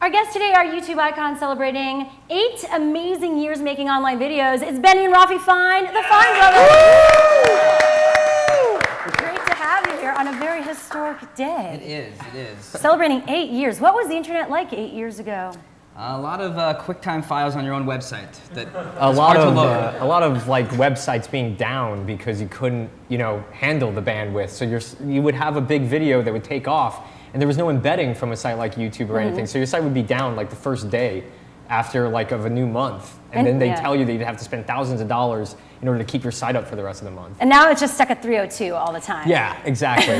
Our guest today, our YouTube icon celebrating 8 amazing years making online videos. It's Benny and Rafi Fine, the Fine Brothers. Great to have you here on a very historic day. It is. Celebrating 8 years. What was the internet like 8 years ago? A lot of QuickTime files on your own website. A lot of like websites being down because you couldn't, handle the bandwidth. So you would have a big video that would take off, and there was no embedding from a site like YouTube or anything. So your site would be down like the first day after of a new month, and then they tell you that you'd have to spend thousands of dollars in order to keep your site up for the rest of the month. And now it's just stuck at 302 all the time. Yeah, exactly.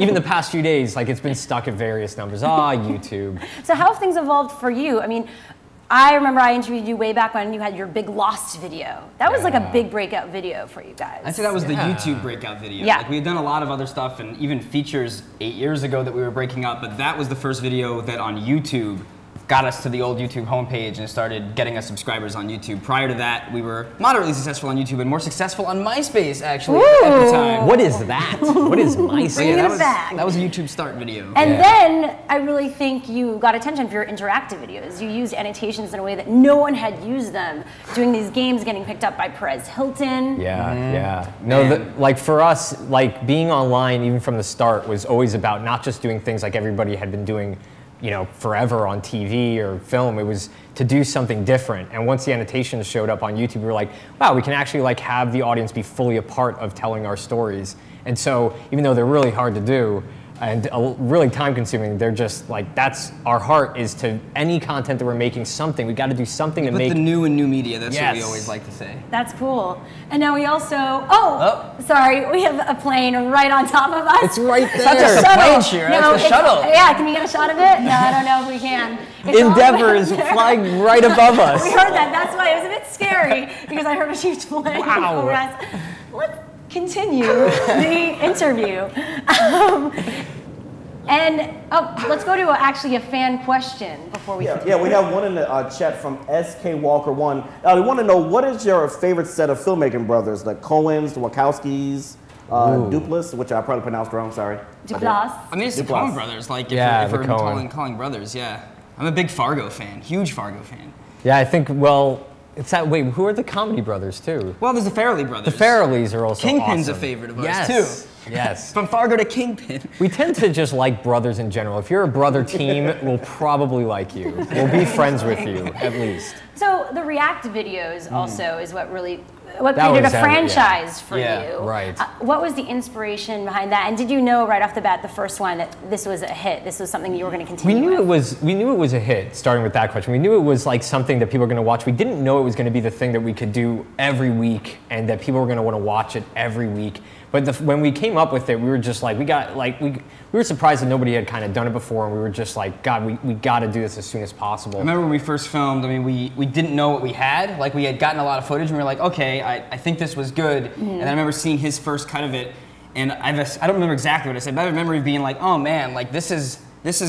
Even the past few days, it's been stuck at various numbers. YouTube. So how have things evolved for you? I mean, I remember I interviewed you way back when you had your big Lost video. That was like a big breakout video for you guys. I'd say that was the YouTube breakout video. Yeah. We had done a lot of other stuff and even features 8 years ago that we were breaking up, but that was the first video that on YouTube got us to the old YouTube homepage and started getting us subscribers on YouTube. Prior to that, we were moderately successful on YouTube and more successful on MySpace, actually, at the time. What is that? What is MySpace? That was a YouTube start video. And then I really think you got attention for your interactive videos. You used annotations in a way that no one had used them, doing these games getting picked up by Perez Hilton. Yeah. No, for us, being online even from the start was always about not just doing things like everybody had been doing forever on TV or film. It was to do something different. And once the annotations showed up on YouTube, we were like, wow, we can actually have the audience be fully a part of telling our stories. And so even though they're really hard to do and really time consuming, they're just that's our heart is to any content that we're making something. We got to do something to make the new in new media. That's what we always like to say. That's cool. And now we also, sorry, we have a plane right on top of us. It's right there. It's not just a plane, Shira. It's the shuttle. Yeah, can you get a shot of it? No, I don't know if we can. Endeavor is flying right above us. We heard that. That's why it was a bit scary because I heard a huge plane over us. Let's continue the interview. Let's go to actually a fan question before we continue. Yeah, we have one in the chat from SK Walker 1. We want to know, what is your favorite set of filmmaking brothers? The Coens, the Wachowskis, Duplass, which I probably pronounced wrong, sorry. Duplass. I mean, it's the Coen brothers. If we're calling brothers, yeah. I'm a big Fargo fan, huge Fargo fan. Yeah, I think, it's that, who are the Comedy brothers, too? Well, there's the Farrelly brothers. The Farrellys are also Kingpin's awesome. a favorite of ours, too. Yes. From Fargo to Kingpin. We tend to just like brothers in general. If you're a brother team, we'll probably like you. We'll be friends with you, at least. So the React videos also is what created a franchise for you. Right. What was the inspiration behind that? And did you know right off the bat, the first one, that this was a hit? This was something you were going to continue with? We knew it was a hit, starting with that question. We knew it was something that people were going to watch. We didn't know it was going to be the thing that we could do every week and that people were going to want to watch it every week. But when we came up with it, we were just we were surprised that nobody had kind of done it before, and we were just like, God, we got to do this as soon as possible. I remember when we first filmed, we didn't know what we had. We had gotten a lot of footage, and we were like, okay, I think this was good. And I remember seeing his first cut of it, and I don't remember exactly what I said, but I remember being like, oh man, this is different. This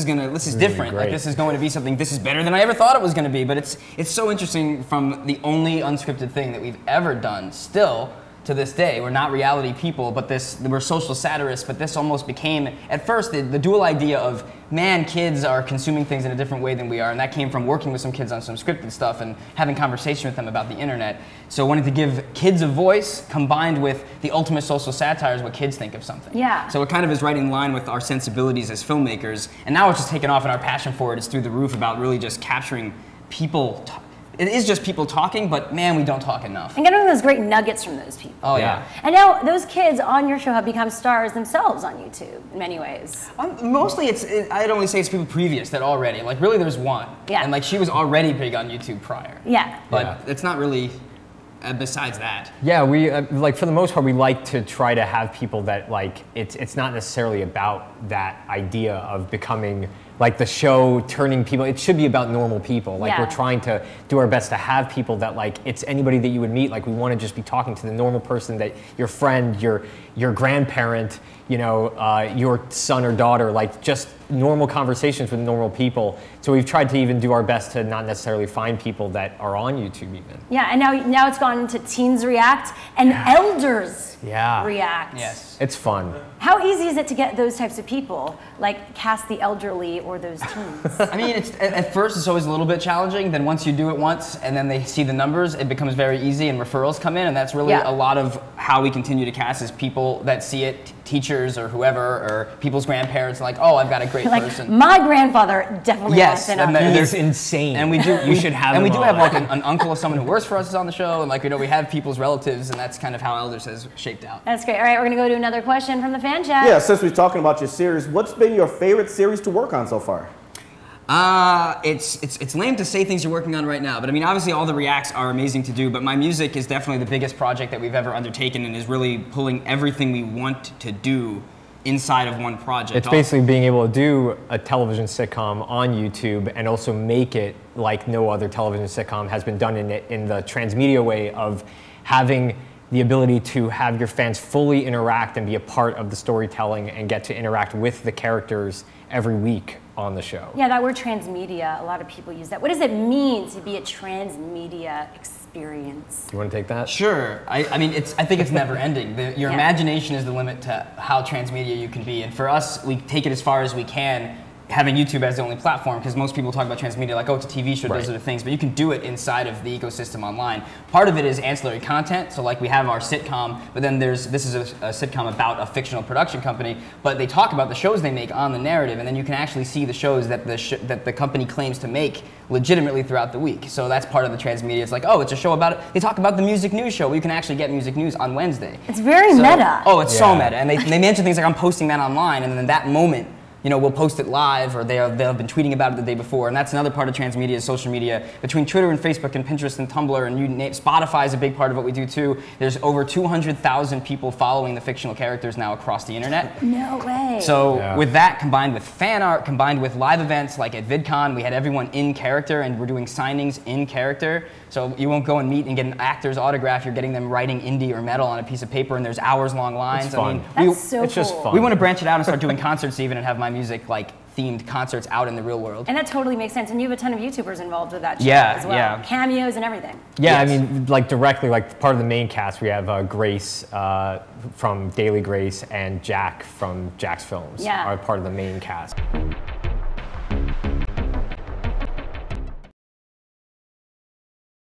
is going to be something. This is better than I ever thought it was going to be. But it's so interesting from the only unscripted thing that we've ever done. Still, to this day, we're not reality people, but we're social satirists. But this almost became, at first, the dual idea of, man, kids are consuming things in a different way than we are, and that came from working with some kids on some scripted stuff and having conversation with them about the internet. So I wanted to give kids a voice combined with the ultimate social satire is what kids think of something. Yeah. So it kind of is right in line with our sensibilities as filmmakers, and now it's just taken off, and our passion for it is through the roof about really just capturing people. It is just people talking, but man, we don't talk enough. And getting those great nuggets from those people. Oh yeah. And now those kids on your show have become stars themselves on YouTube in many ways. Mostly I'd only say it's people previous that already, really there's one. Yeah. And she was already big on YouTube prior. Yeah. But it's not really, besides that. Yeah, we, for the most part, we like to try to have people that, it's not necessarily about that idea of becoming the show turning people. It should be about normal people. We're trying to do our best to have people that it's anybody that you would meet. We want to just be talking to the normal person, that your friend, your grandparent, your son or daughter, like just normal conversations with normal people. So we've tried to even do our best to not necessarily find people that are on YouTube even. Yeah, and now it's gone into teens react and elders react. Yes. It's fun. How easy is it to get those types of people, like cast the elderly or those teens? I mean, at first it's always a little bit challenging. Then once you do it once and then they see the numbers, it becomes very easy and referrals come in. And that's really a lot of how we continue to cast is people that see it, teachers or whoever, or people's grandparents, like, oh, I've got a great person. My grandfather definitely has been on That's insane. And we do. You should have. And we do have like an uncle of someone who works for us is on the show, and like we have people's relatives, and that's kind of how Elders has shaped out. That's great. All right, we're gonna go to another question from the fan chat. Yeah, since we're talking about your series, what's been your favorite series to work on so far? It's lame to say things you're working on right now, but I mean, obviously all the reacts are amazing to do, but my music is definitely the biggest project that we've ever undertaken and is really pulling everything we want to do inside of one project. It's basically being able to do a television sitcom on YouTube and also make it like no other television sitcom has been done in the transmedia way of having the ability to have your fans fully interact and be a part of the storytelling and get to interact with the characters every week on the show. Yeah, that word transmedia, a lot of people use that. What does it mean to be a transmedia experience? You want to take that? Sure. I mean, I think it's never ending. Your imagination is the limit to how transmedia you can be. And for us, we take it as far as we can, having YouTube as the only platform, because most people talk about transmedia like, oh, it's a TV show, those are the things, but you can do it inside of the ecosystem online. Part of it is ancillary content, so like we have our sitcom, but then this is a sitcom about a fictional production company, but they talk about the shows they make on the narrative, and then you can actually see the shows that the company claims to make legitimately throughout the week. So that's part of the transmedia. It's like, oh, it's a show about it. They talk about the music news show. You can actually get music news on Wednesday. It's very meta. Oh, it's so meta. And they mention things like, I'm posting that online, and then in that moment, we'll post it live, or they'll have been tweeting about it the day before, and that's another part of transmedia, social media. Between Twitter and Facebook and Pinterest and Tumblr, and Spotify is a big part of what we do too. There's over 200,000 people following the fictional characters now across the internet. No way. So with that, combined with fan art, combined with live events like at VidCon, we had everyone in character, and we're doing signings in character. So you won't go and meet and get an actor's autograph. You're getting them writing indie or metal on a piece of paper, and there's hours-long lines. It's fun. I mean, It's just fun. We want to branch it out and start doing concerts even, and have my music like themed concerts out in the real world. And that totally makes sense. And you have a ton of YouTubers involved with that show as well. Yeah. Cameos and everything. Yeah, Yes. I mean, like directly, like part of the main cast, we have Grace from Daily Grace and Jack from Jack's Films are part of the main cast.